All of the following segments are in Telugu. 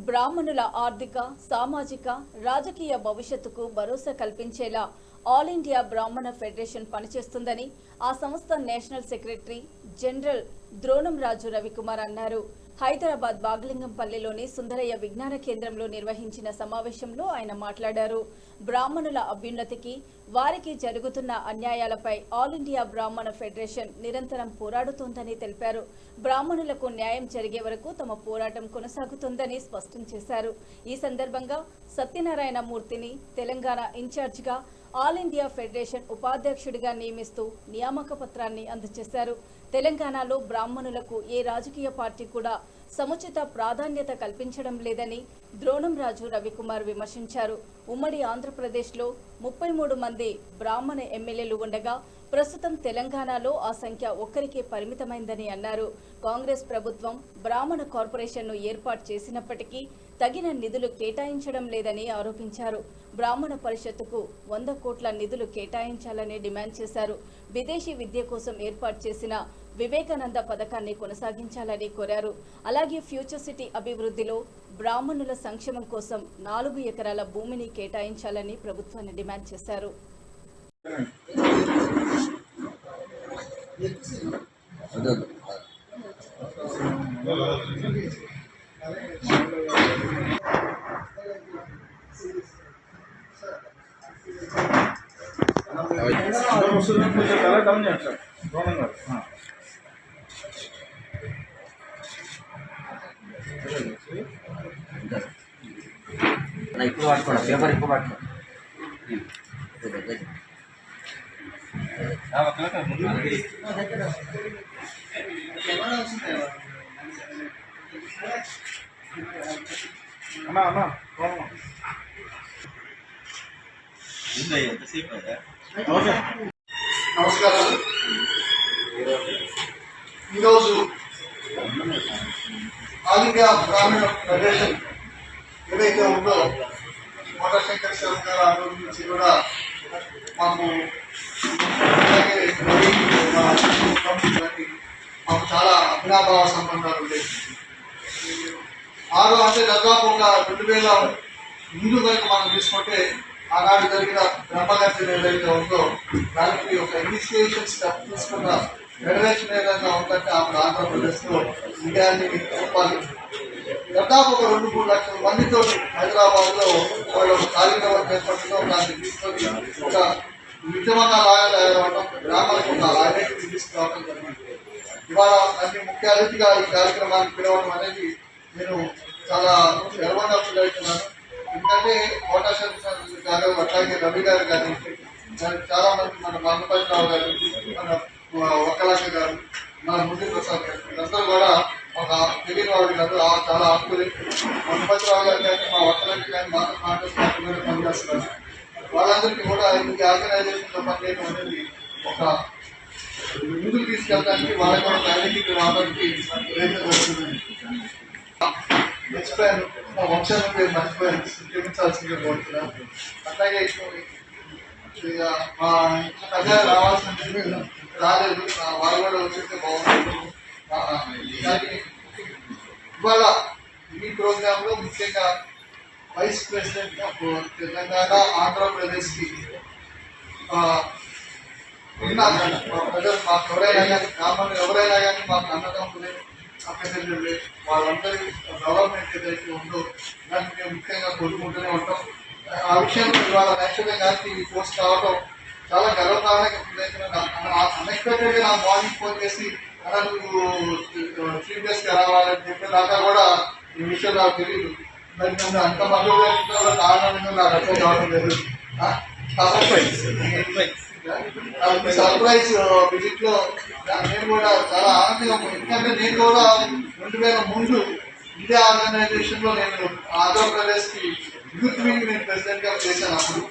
బ్రాహ్మణుల ఆర్థిక, సామాజిక, రాజకీయ భవిష్యత్తుకు భరోసా కల్పించేలా ఆల్ ఇండియా బ్రాహ్మణ ఫెడరేషన్ పనిచేస్తుందని ఆ సంస్థ నేషనల్ సెక్రటరీ జనరల్ ద్రోణం రాజు రవికుమార్ అన్నారు. హైదరాబాద్ బాగలింగంపల్లిలోని సుందరయ్య విజ్ఞాన కేంద్రంలో నిర్వహించిన సమావేశంలో ఆయన మాట్లాడారు. బ్రాహ్మణుల అభ్యున్నతికి, వారికి జరుగుతున్న అన్యాయాలపై ఆల్ ఇండియా బ్రాహ్మణ ఫెడరేషన్ నిరంతరం పోరాడుతోందని తెలిపారు. బ్రాహ్మణులకు న్యాయం జరిగే వరకు తమ పోరాటం కొనసాగుతుందని స్పష్టం చేశారు. ఈ సందర్భంగా సత్యనారాయణ మూర్తిని తెలంగాణ ఇన్ఛార్జిగా ఆల్ ఇండియా ఫెడరేషన్ ఉపాధ్యక్షుడిగా నియమిస్తూ నియామక పత్రాన్ని అందజేశారు. తెలంగాణలో బ్రాహ్మణులకు ఏ రాజకీయ పార్టీ కూడా సముచిత ప్రాధాన్యత కల్పించడం లేదని ద్రోణం రాజు రవికుమార్ విమర్శించారు. ఉమ్మడి ఆంధ్రప్రదేశ్లో 33 మంది బ్రాహ్మణ ఎమ్మెల్యేలు ఉండగా ప్రస్తుతం తెలంగాణలో ఆ సంఖ్య ఒక్కరికే పరిమితమైందని అన్నారు. కాంగ్రెస్ ప్రభుత్వం బ్రాహ్మణ కార్పొరేషన్ను ఏర్పాటు చేసినప్పటికీ తగిన నిధులు కేటాయించడం లేదని ఆరోపించారు. బ్రాహ్మణ పరిషత్తుకు 100 కోట్ల నిధులు కేటాయించాలని డిమాండ్ చేశారు. విదేశీ విద్య కోసం ఏర్పాటు చేసిన వివేకానంద పథకాన్ని కొనసాగించాలని కోరారు. అలాగే ఫ్యూచర్ సిటీ అభివృద్ధిలో బ్రాహ్మణుల సంక్షేమం కోసం 4 ఎకరాల భూమిని కేటాయించాలని ప్రభుత్వాన్ని డిమాండ్ చేశారు. ఇప్పుడు పట్టుకోండి, పేపర్ ఇప్పుడు పట్టుకోండి. నమస్కారాలు. ఈరోజు ఆల్ ఇండియా బ్రాహ్మణ ఫెడరేషన్ ఏదైతే ఉందో కోటశంకర్ శర్మ గారు ఆందోళన నుంచి కూడా మాకు మాకు చాలా అభినాభావ సంబంధాలు ఉండేవి. అంటే దాదాపు ఒక 2000 ముందు కనుక మనం తీసుకుంటే ఆనాడు జరిగిన బ్రహ్మగర్జన ఏదైతే ఉందో దానికి ఒక ఇనిషియేషన్ స్టెప్ తీసుకున్న ఫెడరేషన్ ఏదైనా ఉందంటే అప్పుడు ఆంధ్రప్రదేశ్లో ఇండియాని చెప్పాలి. దాదాపు ఒక 2-3 లక్షల మందితో హైదరాబాద్ లో వాళ్ళు కార్యక్రమం ఏర్పడటం, దాన్ని తీసుకొని ఒక ఉద్యమంగా లాగా తయారవడం, గ్రామాలకు ఒక ఐడెంటిటీ తీసుకురావడం జరిగింది. ఇవాళ అన్ని ముఖ్య అతిథిగా ఈ కార్యక్రమాన్ని పిలవడం అనేది నేను చాలా గర్వంగా ఫీల్ అవుతున్నాను. ఎందుకంటే కోటశంకర్ గారు, అట్లాగే రవి గారు కానీ, చాలా మంది మన బంగపతిరావు గారు, మన ఒక్కలాంటి గారు, మన మురళీ ప్రసాద్ గారు, వీళ్ళందరూ కూడా ఒక తెలియని వాళ్ళు కాదు, చాలా ఆకులు. బంగపతిరావు గారు కానీ, మా ఒక్కలాంటి కానీ మాతో కాంగ్రెస్ పార్టీ మీద పనిచేస్తున్నారు. వాళ్ళందరికీ కూడా ఈ ఆర్గనైజేషన్లో పనిచేయడం అనేది ఒక ముందుకు తీసుకెళ్ళడానికి, వాళ్ళకి కూడా ఐడెంటిటీ రావడానికి ప్రయత్నం జరుగుతుంది. మర్చిపోయాను, మా వంశాన్ని పేరు మర్చిపోయాను, క్షమించాల్సిందిగా కోరుతున్నాను. అట్లాగే మా ప్రజా రావాల్సింది రాలేదు, వాళ్ళు కూడా వచ్చింటే బాగుంటుంది. ఇవాళ ఈ ప్రోగ్రామ్ లో ముఖ్యంగా వైస్ ప్రెసిడెంట్ ఆఫ్ తెలంగాణ ఆంధ్రప్రదేశ్కి ప్రజలు మాకు ఎవరైనా కానీ, బ్రాహ్మణులు ఎవరైనా కానీ మాకు అన్నదమ్ములే, అక్కచెల్లెళ్ళే, వాళ్ళందరి గవర్నమెంట్ ఏదైతే ఉందో దాన్ని మేము ముఖ్యంగా కోరుకుంటూనే ఉంటాం. ఆ విషయంలో ఇవాళ యాక్చువల్గా గారికి ఈ పోస్ట్ రావడం చాలా గర్వకారణంగా ఫీల్ అవుతున్నాను. అన్ఎక్స్పెక్టెడ్ గా నాకు మార్నింగ్ ఫోన్ చేసి అలా నువ్వు చీఫ్ గెస్ట్ గా రావాలని చెప్పిన దాకా కూడా ఈ విషయం నాకు తెలియదు. మరి నన్ను అంత మధ్య ఆనందంగా నాకు అర్థం కావడం లేదు. సర్ప్రైజ్ విజిట్ లో నేను కూడా చాలా ఆనందంగా ఉంది. ఎందుకంటే నేను కూడా 2003 ఇదే ఆర్గనైజేషన్ లో నేను ఆంధ్రప్రదేశ్ కి యూత్ వింగ్ నేను ప్రెసిడెంట్ గా చేశాను. అప్పుడు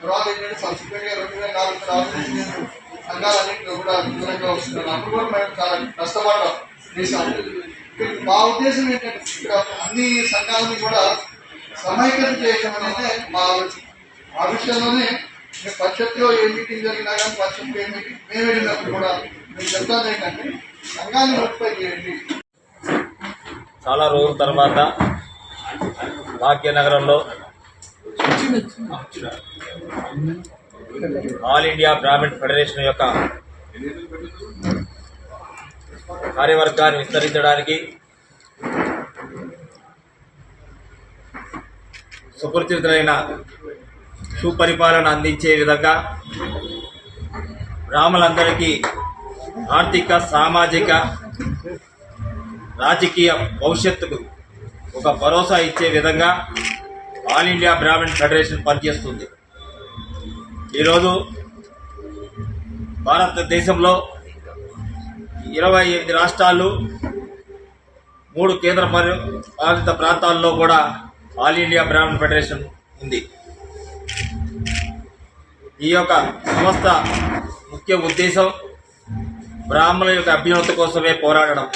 తర్వాత ఏంటంటే సబ్సిక్వెంట్ గా 2004 తర్వాత నేను సంఘాలన్నింటిలో కూడా దూరంగా వస్తున్నాను. అప్పుడు కూడా మేము చాలా కష్టపడ్డాం చేశాము. మా ఉద్దేశం ఏంటంటే ఇక్కడ అన్ని సంఘాలని కూడా సమైక్యత చేయడం అనేది మా ఆలోచన. ఆ విషయంలోనే మేము పరిషత్లో ఏ మీటింగ్ జరిగినా కానీ, పరిషత్లో ఏ మీటింగ్ మేము వెళ్ళినప్పుడు కూడా మేము చెప్తాను ఏంటంటే సంఘాన్ని నోటిఫై చేయండి. చాలా రోజుల తర్వాత భాగ్యనగరంలో ఆల్ ఇండియా బ్రాహ్మణ్ ఫెడరేషన్ యొక్క కార్యవర్గాన్ని విస్తరించడానికి సుపరిచితులైన సుపరిపాలన అందించే విధంగా బ్రాహ్మణులందరికీ ఆర్థిక, సామాజిక, రాజకీయ భవిష్యత్తుకు ఒక భరోసా ఇచ్చే విధంగా ఆల్ ఇండియా బ్రాహ్మణ్ ఫెడరేషన్ పనిచేస్తుంది. ఈరోజు భారతదేశంలో 28 రాష్ట్రాలు, 3 కేంద్ర పాలిత ప్రాంతాల్లో కూడా ఆల్ ఇండియా బ్రాహ్మణ్ ఫెడరేషన్ ఉంది. ఈ యొక్క సంస్థ ముఖ్య ఉద్దేశం బ్రాహ్మణుల యొక్క అభ్యున్నతి కోసమే పోరాడడం,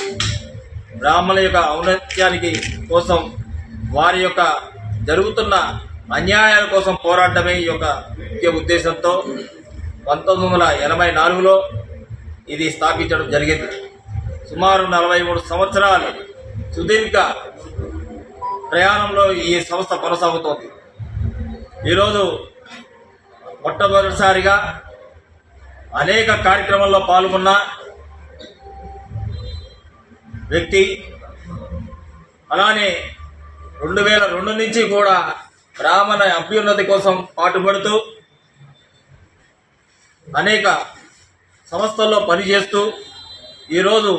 బ్రాహ్మణుల యొక్క ఔన్నత్యానికి కోసం, వారి యొక్క జరుగుతున్న అన్యాయాల కోసం పోరాడమే ఈ యొక్క ముఖ్య ఉద్దేశంతో 1984లో ఇది స్థాపించడం జరిగింది. సుమారు 43 సంవత్సరాలు సుదీర్ఘ ప్రయాణంలో ఈ సంస్థ కొనసాగుతోంది. ఈరోజు మొట్టమొదటిసారిగా అనేక కార్యక్రమాల్లో పాల్గొన్న వ్యక్తి, అలానే 2002 నుంచి కూడా బ్రాహ్మణ అభ్యున్నతి కోసం పాటుపడుతూ అనేక సంస్థల్లో పనిచేస్తూ ఈరోజు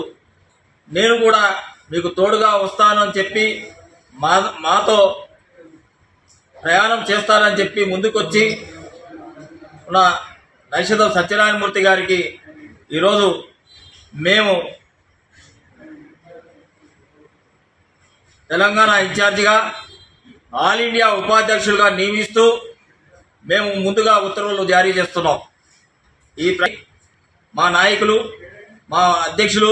నేను కూడా మీకు తోడుగా వస్తానని చెప్పి మాతో ప్రయాణం చేస్తానని చెప్పి ముందుకొచ్చి ఉన్న నైషధం సత్యనారాయణమూర్తి గారికి ఈరోజు మేము తెలంగాణ ఇన్ఛార్జిగా, ఆల్ ఇండియా ఉపాధ్యక్షులుగా నియమిస్తూ మేము ముందుగా ఉత్తర్వులు జారీ చేస్తున్నాం. మా నాయకులు, మా అధ్యక్షులు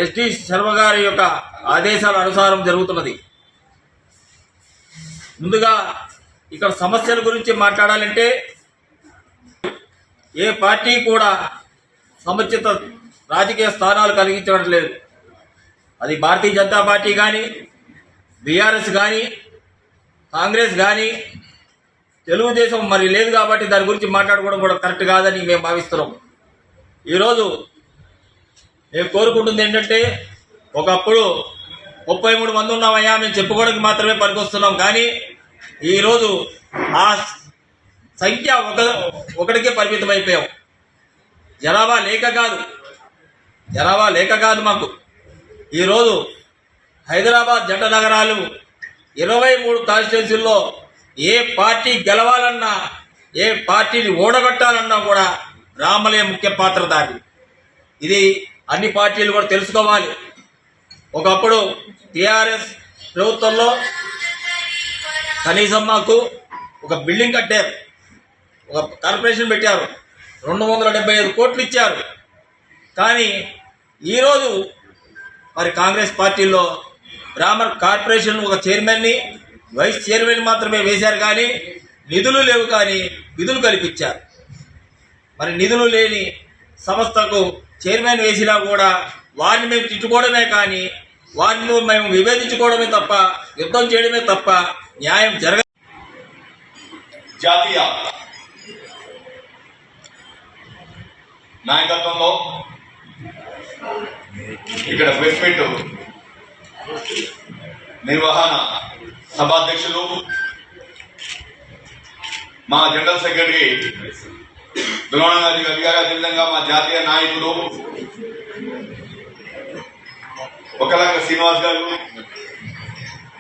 ఎస్డి శర్మ గారి యొక్క ఆదేశాల అనుసారం జరుగుతున్నది. ముందుగా ఇక్కడ సమస్యల గురించి మాట్లాడాలంటే ఏ పార్టీ కూడా సముచిత రాజకీయ స్థానాలు కలిగించడం లేదు. అది భారతీయ జనతా పార్టీ కానీ, బీఆర్ఎస్ కానీ, కాంగ్రెస్ కానీ, తెలుగుదేశం మరి లేదు కాబట్టి దాని గురించి మాట్లాడుకోవడం కూడా కరెక్ట్ కాదని మేము భావిస్తున్నాం. ఈరోజు మేము కోరుకుంటుంది ఏంటంటే, ఒకప్పుడు 33 మంది ఉన్నామయ్యా మేము చెప్పుకోవడానికి మాత్రమే పనికొస్తున్నాం, కానీ ఈరోజు ఆ సంఖ్య ఒకటికే పరిమితం అయిపోయాం. జనాభా లేక కాదు మాకు. ఈరోజు హైదరాబాద్ జంట నగరాలు 23 కాన్స్టిట్యున్సీల్లో ఏ పార్టీ గెలవాలన్నా, ఏ పార్టీని ఓడగొట్టాలన్నా కూడా బ్రాహ్మణులే ముఖ్య పాత్రధారి. ఇది అన్ని పార్టీలు కూడా తెలుసుకోవాలి. ఒకప్పుడు టీఆర్ఎస్ ప్రభుత్వంలో కనీసం మాకు ఒక బిల్డింగ్ కట్టారు, ఒక కార్పొరేషన్ పెట్టారు, 275 కోట్లు ఇచ్చారు. కానీ ఈరోజు మరి కాంగ్రెస్ పార్టీలో బ్రాహ్మణ్ కార్పొరేషన్ ఒక చైర్మన్ని, వైస్ చైర్మన్ మాత్రమే వేశారు, కానీ నిధులు లేవు, కానీ విధులు కల్పించారు. మరి నిధులు లేని సంస్థకు చైర్మన్ వేసినా కూడా వారిని మేము తిట్టుకోవడమే కానీ, వారిని మేము విభేదించుకోవడమే తప్ప, యుద్ధం చేయడమే తప్ప న్యాయం జరగదు. జాతీయ నాయకత్వంలో ఇక్కడ ప్రెస్ మీట్ నిర్వహణ సభాధ్యక్షులు, మా జనరల్ సెక్రటరీ ద్రోణగారి గారు, అదేవిధంగా మా జాతీయ నాయకులు ఒకలంక శ్రీనివాస్ గారు,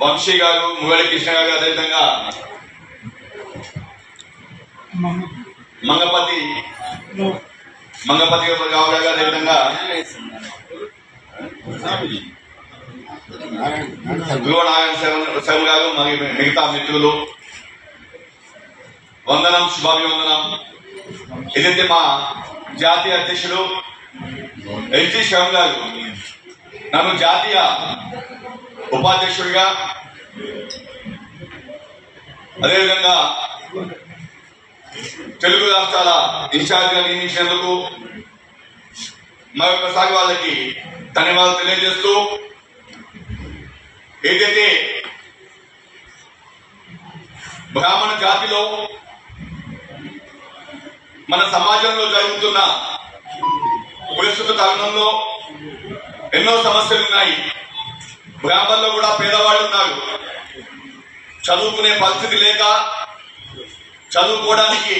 వంశీ గారు, మురళీ కృష్ణ గారు, అదేవిధంగా మంగపతి రావు గారు, అదేవిధంగా ధ్రువనారాయణ శర్మ గారు, మిగతా మిత్రులు, వందనం, శుభాభివందనం. ఏదైతే మా జాతీయ అధ్యక్షుడు ఎస్డి శర్మ గారు నన్ను జాతీయ ఉపాధ్యక్షుడిగా, అదేవిధంగా తెలుగు రాష్ట్రాల ఇన్ఛార్జిగా నియమించినందుకు మరొకసారి వాళ్ళకి ధన్యవాదాలు తెలియజేస్తూ, ఏదైతే బ్రాహ్మణ జాతిలో మన సమాజంలో జరుగుతున్న ప్రస్తుత తరుణంలో ఎన్నో సమస్యలు ఉన్నాయి. బ్రాహ్మణుల్లో కూడా పేదవాళ్ళు ఉన్నారు. చదువుకునే పరిస్థితి లేక, చదువుకోవడానికి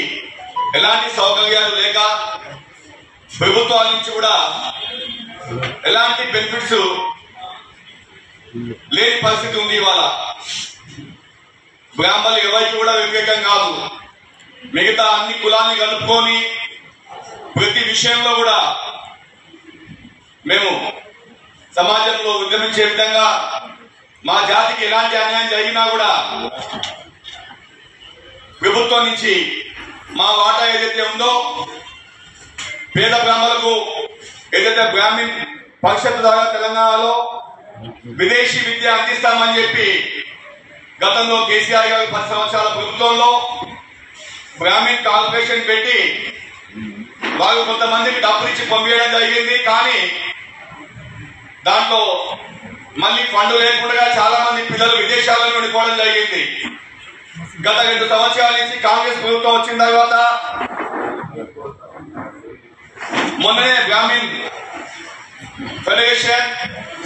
ఎలాంటి సౌకర్యాలు లేక, ప్రభుత్వాల నుంచి కూడా ఎలాంటి బెనిఫిట్స్ లేని పరిస్థితి ఉంది. ఇవాళ బ్రాహ్మణులు ఎవరికి కూడా వ్యతిరేకం కాదు. మిగతా అన్ని కులాన్ని కలుపుకొని ప్రతి విషయంలో కూడా మేము సమాజంలో ఉద్యమించే విధంగా మా జాతికి ఎలాంటి అన్యాయం జరిగినా కూడా ప్రభుత్వం నుంచి మా వాటా ఏదైతే ఉందో పేద బ్రాహ్మణులకు ఏదైతే బ్రాహ్మణ్ పరిషత్ ద్వారా తెలంగాణలో విదేశీ విద్య అందిస్తామని చెప్పి గతంలో కేసీఆర్ గారి 10 సంవత్సరాల ప్రభుత్వంలో బ్రాహ్మణ్ కార్పొరేషన్ పెట్టి వారు కొంతమందికి డబ్బులు ఇచ్చి పంపించడం జరిగింది. కానీ దాంట్లో మళ్ళీ ఫండ్ లేకుండా చాలా మంది పిల్లలు విదేశాలను వెళ్ళిపోవడం జరిగింది. గత 2 సంవత్సరాల నుంచి కాంగ్రెస్ ప్రభుత్వం వచ్చిన తర్వాత మొన్ననే బ్రాహ్మణ్ ఫెడరేషన్